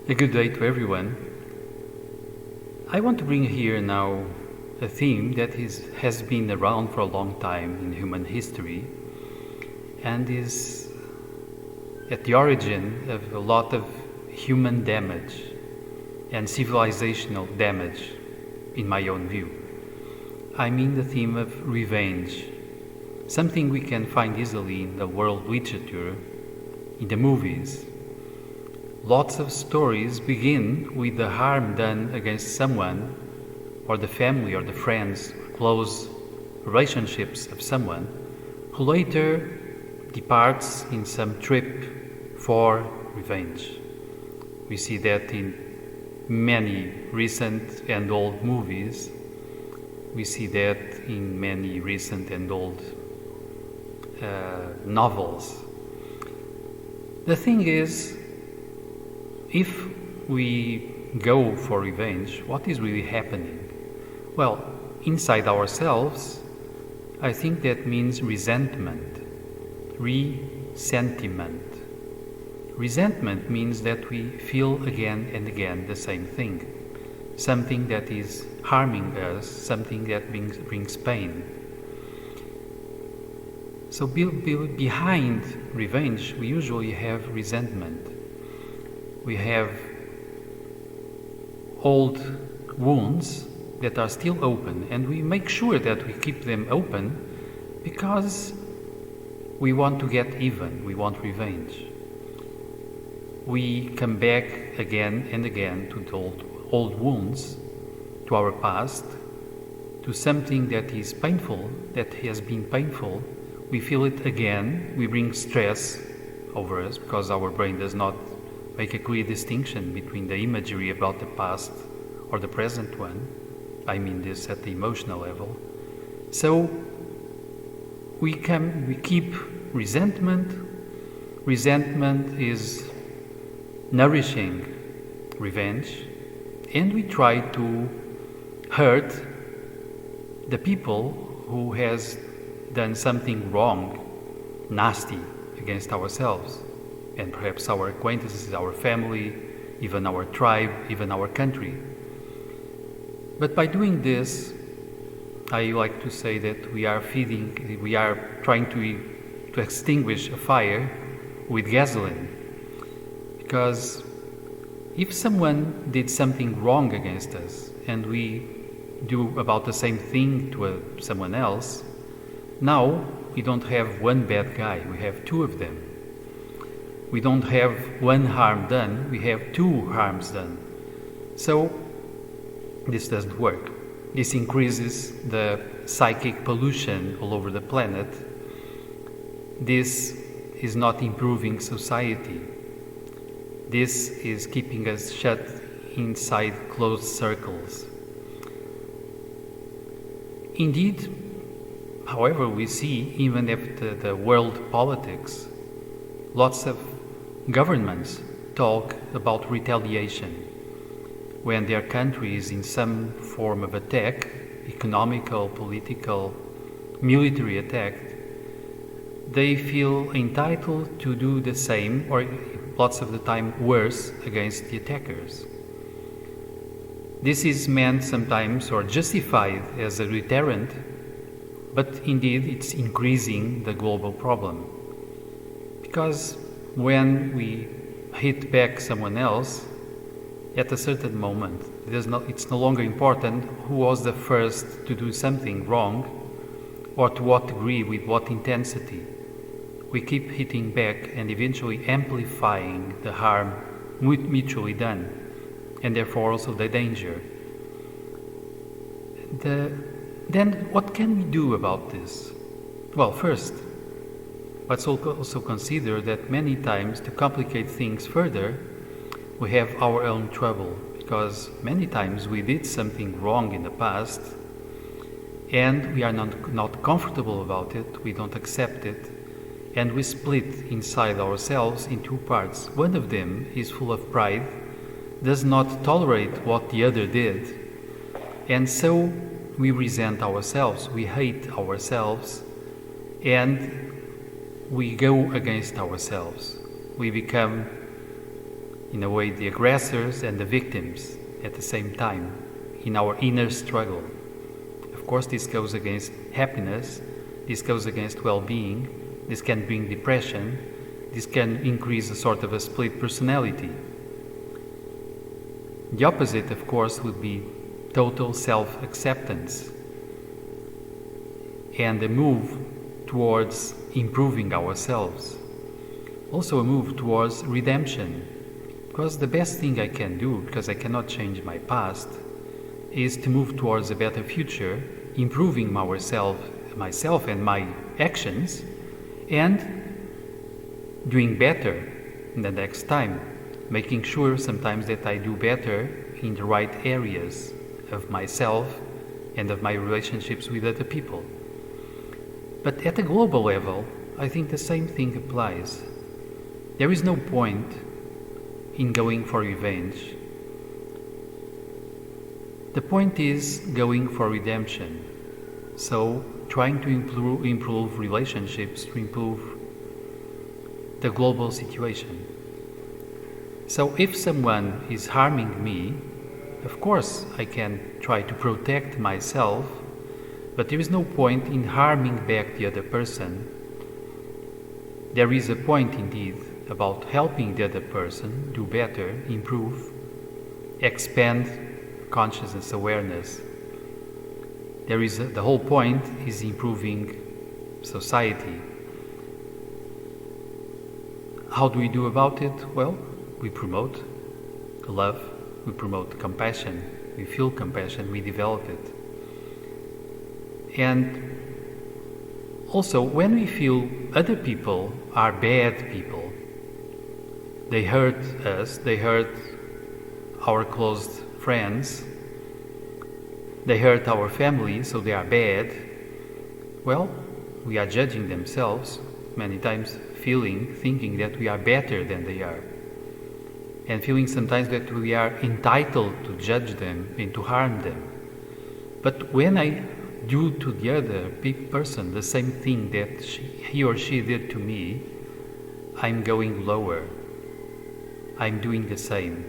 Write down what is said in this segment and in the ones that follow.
A good day to everyone. I want to bring here now a theme that has been around for a long time in human history and is at the origin of a lot of human damage and civilizational damage, in my own view. I mean the theme of revenge, something we can find easily in the world literature, in the movies. Lots of stories begin with the harm done against someone, or the family or the friends, close relationships of someone, who later departs in some trip for revenge. We see that in many recent and old movies. We see that in many recent and old novels. The thing is, if we go for revenge, what is really happening? Well, inside ourselves, I think that means resentment. Resentiment. Resentment means that we feel again and again the same thing. Something that is harming us, something that brings pain. So behind revenge, we usually have resentment. We have old wounds that are still open, and we make sure that we keep them open because we want to get even, we want revenge. We come back again and again to the old wounds, to our past, to something that is painful, that has been painful. We feel it again, we bring stress over us because our brain does not make a clear distinction between the imagery about the past or the present one. I mean this at the emotional level. So we keep resentment. Resentment is nourishing revenge, and we try to hurt the people who has done something wrong, nasty against ourselves, and perhaps our acquaintances, our family, even our tribe, even our country. But by doing this, I like to say that we are trying to extinguish a fire with gasoline. Because if someone did something wrong against us and we do about the same thing to someone else, now we don't have one bad guy, we have two of them. We don't have one harm done, we have two harms done. So this doesn't work. This increases the psychic pollution all over the planet. This is not improving society. This is keeping us shut inside closed circles. Indeed, however, we see, even if the world politics, lots of governments talk about retaliation. When their country is in some form of attack, economical, political, military attack, they feel entitled to do the same, or lots of the time worse, against the attackers. This is meant sometimes or justified as a deterrent, but indeed it's increasing the global problem. Because when we hit back someone else, at a certain moment, it's no longer important who was the first to do something wrong, or to what degree, with what intensity. We keep hitting back and eventually amplifying the harm mutually done, and therefore also the danger. Then what can we do about this? Well, first, let's also consider that many times, to complicate things further, we have our own trouble, because many times we did something wrong in the past and we are not comfortable about it, we don't accept it, and we split inside ourselves in two parts. One of them is full of pride, does not tolerate what the other did, and so we resent ourselves, we hate ourselves, and we go against ourselves. We become in a way, the aggressors and the victims at the same time in our inner struggle. Of course, this goes against happiness, this goes against well-being, this can bring depression, this can increase a sort of a split personality. The opposite, of course, would be total self-acceptance and a move towards improving ourselves. Also a move towards redemption, because the best thing I can do, because I cannot change my past, is to move towards a better future, improving myself and my actions, and doing better the next time, making sure sometimes that I do better in the right areas of myself and of my relationships with other people. But at a global level, I think the same thing applies. There is no point in going for revenge. The point is going for redemption. So, trying to improve relationships, to improve the global situation. So, if someone is harming me, of course I can try to protect myself, but there is no point in harming back the other person. There is a point indeed about helping the other person do better, improve, expand consciousness awareness. The whole point is improving society. How do we do about it? Well, we promote love, we promote compassion, we feel compassion, we develop it. And also, when we feel other people are bad people, they hurt us, they hurt our close friends, they hurt our family, so they are bad, well, we are judging themselves, many times thinking that we are better than they are, and feeling sometimes that we are entitled to judge them and to harm them. But when I do to the other person the same thing that he or she did to me, I'm going lower. I'm doing the same.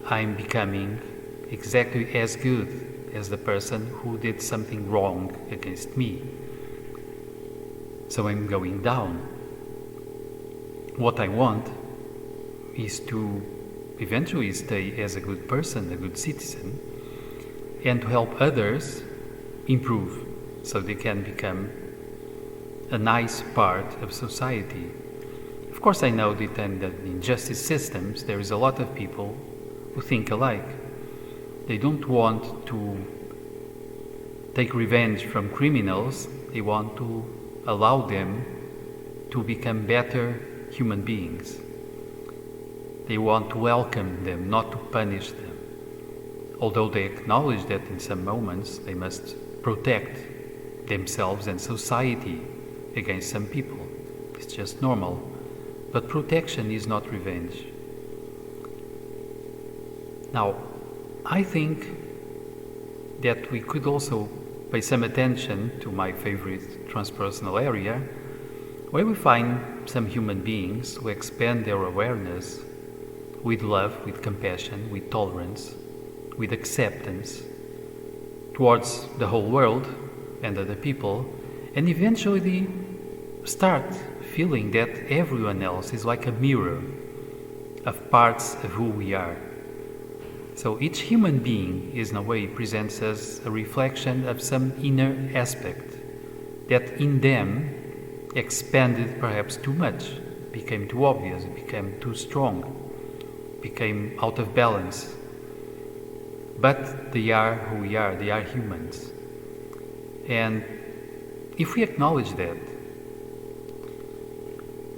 I'm becoming exactly as good as the person who did something wrong against me. So I'm going down. What I want is to eventually stay as a good person, a good citizen, and to help others improve so they can become a nice part of society. Of course, I know that in justice systems there is a lot of people who think alike. They don't want to take revenge from criminals, they want to allow them to become better human beings. They want to welcome them, not to punish them. Although they acknowledge that in some moments they must protect themselves and society against some people. It's just normal. But protection is not revenge. Now, I think that we could also pay some attention to my favorite transpersonal area, where we find some human beings who expand their awareness with love, with compassion, with tolerance, with acceptance towards the whole world and other people, and eventually start feeling that everyone else is like a mirror of parts of who we are. So each human being, in a way, presents us a reflection of some inner aspect that in them expanded perhaps too much, became too obvious, became too strong, became out of balance. But they are who we are, they are humans. And if we acknowledge that,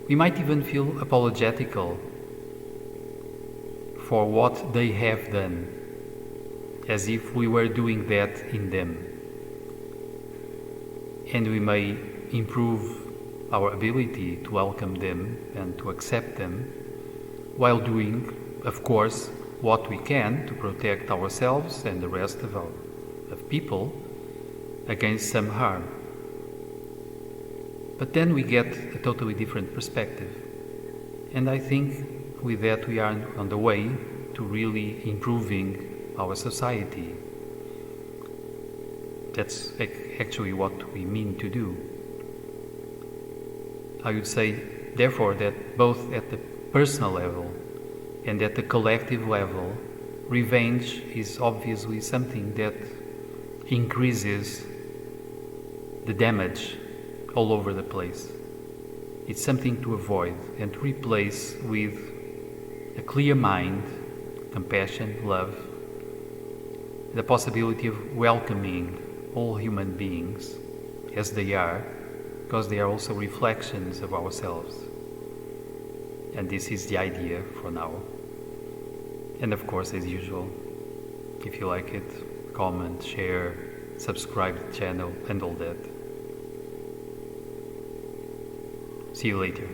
we might even feel apologetical for what they have done, as if we were doing that in them. And we may improve our ability to welcome them and to accept them, while doing, of course, what we can to protect ourselves and the rest of people against some harm. But then we get a totally different perspective. And I think with that we are on the way to really improving our society. That's actually what we mean to do. I would say, therefore, that both at the personal level and at the collective level, revenge is obviously something that increases the damage all over the place. It's something to avoid and to replace with a clear mind, compassion, love, the possibility of welcoming all human beings as they are, because they are also reflections of ourselves. And this is the idea for now. And of course, as usual, if you like it, comment, share, subscribe to the channel and all that. See you later.